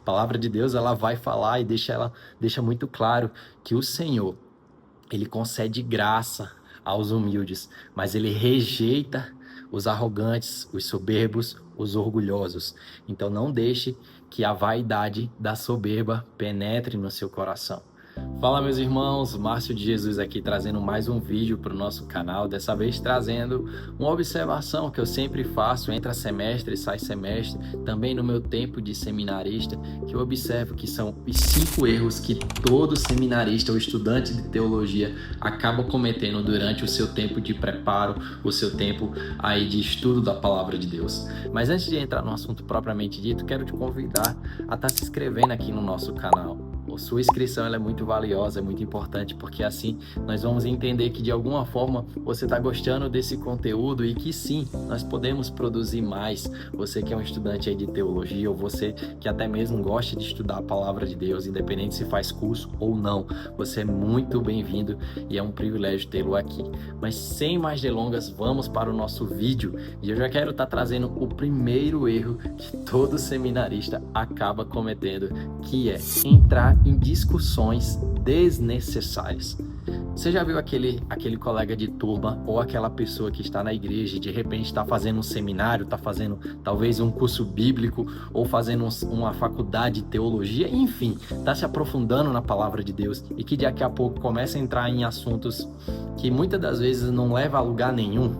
A palavra de Deus, ela vai falar e deixa muito claro que o Senhor, ele concede graça aos humildes, mas ele rejeita os arrogantes, os soberbos, os orgulhosos. Então não deixe que a vaidade da soberba penetre no seu coração. Fala, meus irmãos, Márcio de Jesus aqui trazendo mais um vídeo para o nosso canal, dessa vez trazendo uma observação que eu sempre faço, entra semestre e sai semestre, também no meu tempo de seminarista, que eu observo que são os 5 erros que todo seminarista ou estudante de teologia acaba cometendo durante o seu tempo de preparo, o seu tempo aí de estudo da palavra de Deus. Mas antes de entrar no assunto propriamente dito, quero te convidar a estar se inscrevendo aqui no nosso canal. A sua inscrição ela é muito valiosa, é muito importante, porque assim nós vamos entender que de alguma forma você está gostando desse conteúdo e que sim, nós podemos produzir mais. Você que é um estudante aí de teologia ou você que até mesmo gosta de estudar a palavra de Deus, independente se faz curso ou não, você é muito bem-vindo e é um privilégio tê-lo aqui. Mas sem mais delongas, vamos para o nosso vídeo e eu já quero estar trazendo o primeiro erro que todo seminarista acaba cometendo, que é entrar em discussões desnecessárias. Você já viu aquele colega de turma ou aquela pessoa que está na igreja e de repente está fazendo um seminário, está fazendo talvez um curso bíblico ou fazendo uma faculdade de teologia, enfim, está se aprofundando na palavra de Deus e que daqui a pouco começa a entrar em assuntos que muitas das vezes não levam a lugar nenhum,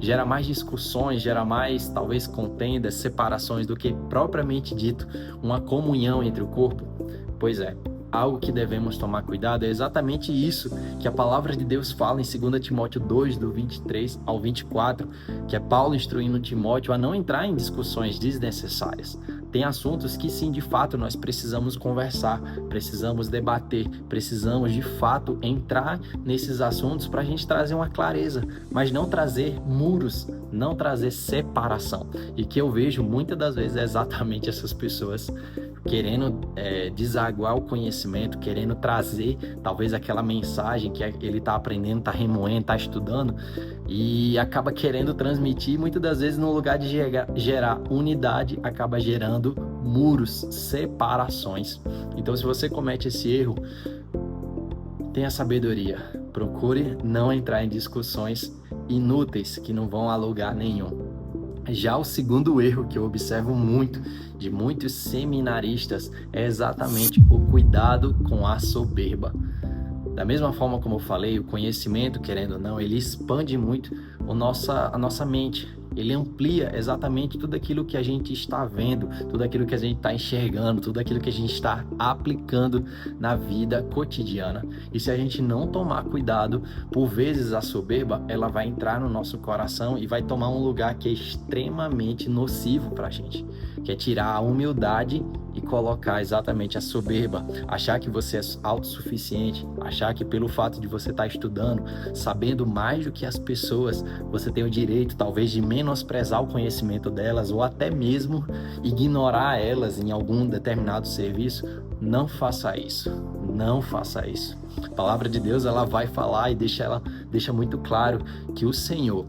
gera mais discussões, gera mais talvez contendas, separações do que propriamente dito uma comunhão entre o corpo? Pois é, algo que devemos tomar cuidado é exatamente isso que a palavra de Deus fala em 2 Timóteo 2, do 23 ao 24, que é Paulo instruindo Timóteo a não entrar em discussões desnecessárias. Tem assuntos que sim, de fato, nós precisamos conversar, precisamos debater, precisamos de fato entrar nesses assuntos para a gente trazer uma clareza, mas não trazer muros, não trazer separação. E que eu vejo muitas das vezes é exatamente essas pessoas querendo desaguar o conhecimento, querendo trazer talvez aquela mensagem que ele está aprendendo, está remoendo, está estudando e acaba querendo transmitir, muitas das vezes no lugar de gerar unidade, acaba gerando muros, separações. Então se você comete esse erro, tenha sabedoria, procure não entrar em discussões inúteis que não vão a lugar nenhum. Já o segundo erro que eu observo muito de muitos seminaristas é exatamente o cuidado com a soberba. Da mesma forma como eu falei, o conhecimento, querendo ou não, ele expande muito a nossa mente. Ele amplia exatamente tudo aquilo que a gente está vendo, tudo aquilo que a gente está enxergando, tudo aquilo que a gente está aplicando na vida cotidiana. E se a gente não tomar cuidado, por vezes a soberba, ela vai entrar no nosso coração e vai tomar um lugar que é extremamente nocivo para a gente, que é tirar a humildade e colocar exatamente a soberba, achar que você é autossuficiente, achar que pelo fato de você estar estudando, sabendo mais do que as pessoas, você tem o direito talvez de menosprezar o conhecimento delas ou até mesmo ignorar elas em algum determinado serviço. Não faça isso, não faça isso. A palavra de Deus, ela vai falar e deixa muito claro que o Senhor,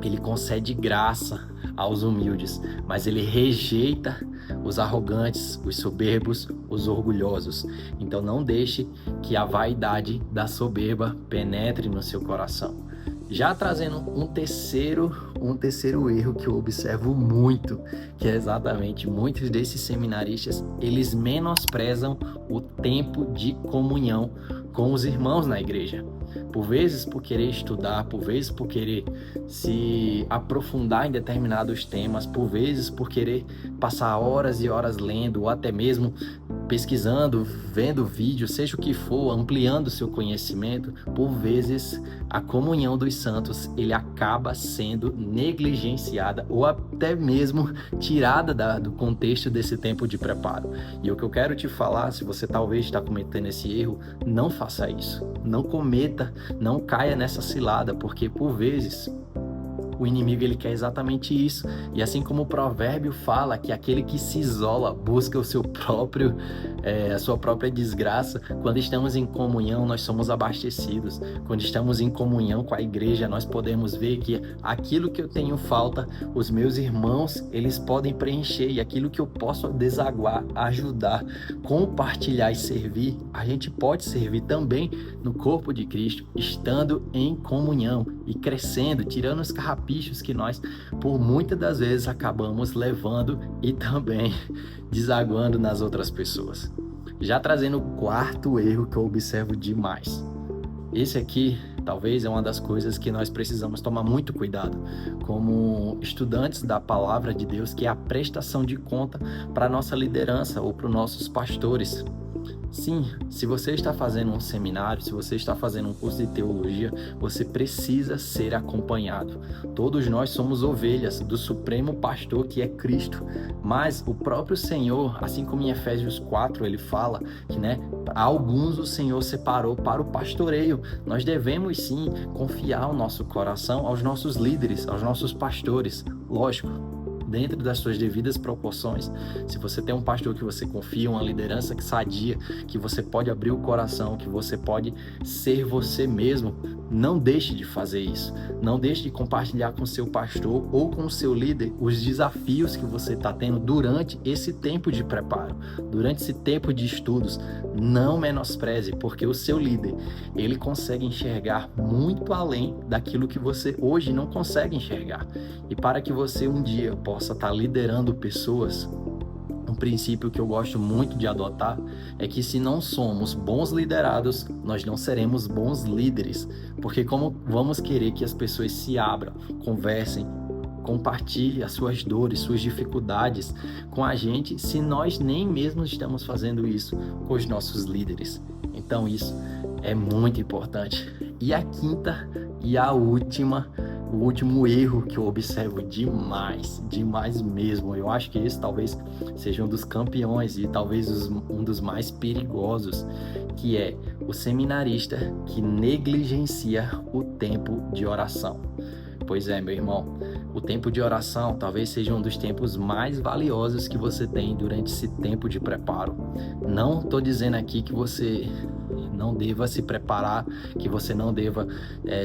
ele concede graça aos humildes, mas ele rejeita os arrogantes, os soberbos, os orgulhosos. Então não deixe que a vaidade da soberba penetre no seu coração. Já trazendo um terceiro erro que eu observo muito, que é exatamente muitos desses seminaristas, eles menosprezam o tempo de comunhão com os irmãos na igreja. Por vezes por querer estudar, por vezes por querer se aprofundar em determinados temas, por vezes por querer passar horas e horas lendo ou até mesmo pesquisando, vendo vídeo, seja o que for, ampliando o seu conhecimento, por vezes a comunhão dos santos ele acaba sendo negligenciada ou até mesmo tirada do contexto desse tempo de preparo. E o que eu quero te falar, se você talvez está cometendo esse erro, não faça isso, não cometa, não caia nessa cilada, porque por vezes o inimigo ele quer exatamente isso. E assim como o provérbio fala que aquele que se isola busca o seu próprio, a sua própria desgraça, quando estamos em comunhão nós somos abastecidos. Quando estamos em comunhão com a igreja, nós podemos ver que aquilo que eu tenho falta, os meus irmãos, eles podem preencher, e aquilo que eu posso desaguar, ajudar, compartilhar e servir, a gente pode servir também no corpo de Cristo, estando em comunhão e crescendo, tirando os carrapichos que nós, por muitas das vezes, acabamos levando e também desaguando nas outras pessoas. Já trazendo o quarto erro que eu observo demais. Esse aqui, talvez, é uma das coisas que nós precisamos tomar muito cuidado como estudantes da palavra de Deus, que é a prestação de conta para a nossa liderança ou para os nossos pastores. Sim, se você está fazendo um seminário, se você está fazendo um curso de teologia, você precisa ser acompanhado. Todos nós somos ovelhas do Supremo Pastor, que é Cristo. Mas o próprio Senhor, assim como em Efésios 4, ele fala que, alguns o Senhor separou para o pastoreio. Nós devemos sim confiar o nosso coração aos nossos líderes, aos nossos pastores. Lógico, dentro das suas devidas proporções. Se você tem um pastor que você confia, uma liderança que sadia, que você pode abrir o coração, que você pode ser você mesmo, não deixe de fazer isso. Não deixe de compartilhar com o seu pastor ou com o seu líder os desafios que você está tendo durante esse tempo de preparo, durante esse tempo de estudos. Não menospreze, porque o seu líder, ele consegue enxergar muito além daquilo que você hoje não consegue enxergar. E para que você um dia possa estar liderando pessoas, um princípio que eu gosto muito de adotar é que se não somos bons liderados, nós não seremos bons líderes. Porque como vamos querer que as pessoas se abram, conversem, compartilhem as suas dores, suas dificuldades com a gente, se nós nem mesmo estamos fazendo isso com os nossos líderes? Então isso é muito importante. E a quinta e a última, o último erro que eu observo demais mesmo, eu acho que esse talvez seja um dos campeões e talvez um dos mais perigosos, que é o seminarista que negligencia o tempo de oração. Pois é, meu irmão, o tempo de oração talvez seja um dos tempos mais valiosos que você tem durante esse tempo de preparo. Não estou dizendo aqui que você não deva se preparar, que você não deva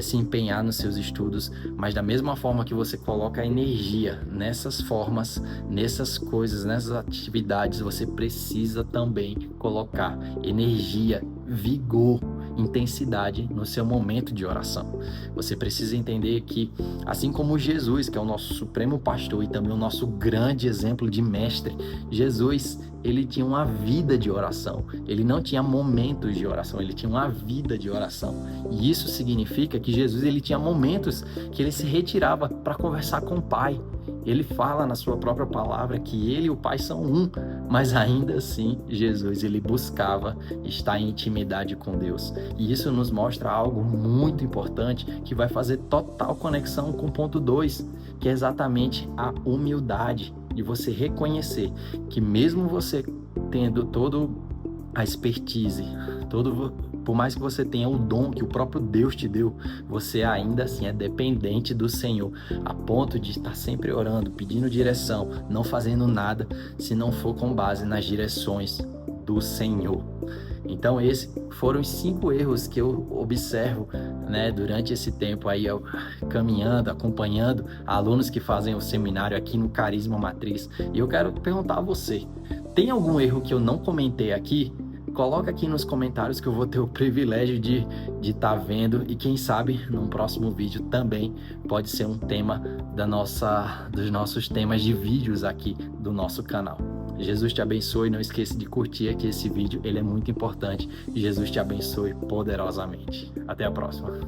se empenhar nos seus estudos, mas da mesma forma que você coloca energia nessas formas, nessas coisas, nessas atividades, você precisa também colocar energia, vigor, intensidade no seu momento de oração. Você precisa entender que, assim como Jesus, que é o nosso supremo pastor e também o nosso grande exemplo de mestre, Jesus, ele tinha uma vida de oração. Ele não tinha momentos de oração, ele tinha uma vida de oração. E isso significa que Jesus, ele tinha momentos que ele se retirava para conversar com o Pai. Ele fala na sua própria palavra que ele e o Pai são um, mas ainda assim, Jesus, ele buscava estar em intimidade com Deus. E isso nos mostra algo muito importante que vai fazer total conexão com o ponto 2, que é exatamente a humildade, de você reconhecer que mesmo você tendo toda a expertise, por mais que você tenha o dom que o próprio Deus te deu, você ainda assim é dependente do Senhor, a ponto de estar sempre orando, pedindo direção, não fazendo nada se não for com base nas direções do Senhor. Então esses foram os 5 erros que eu observo, durante esse tempo aí, eu caminhando, acompanhando alunos que fazem o seminário aqui no Carisma Matriz. E eu quero perguntar a você, tem algum erro que eu não comentei aqui? Coloca aqui nos comentários que eu vou ter o privilégio de estar vendo, e quem sabe num próximo vídeo também pode ser um tema dos nossos temas de vídeos aqui do nosso canal. Jesus te abençoe, não esqueça de curtir aqui esse vídeo, ele é muito importante. Jesus te abençoe poderosamente. Até a próxima.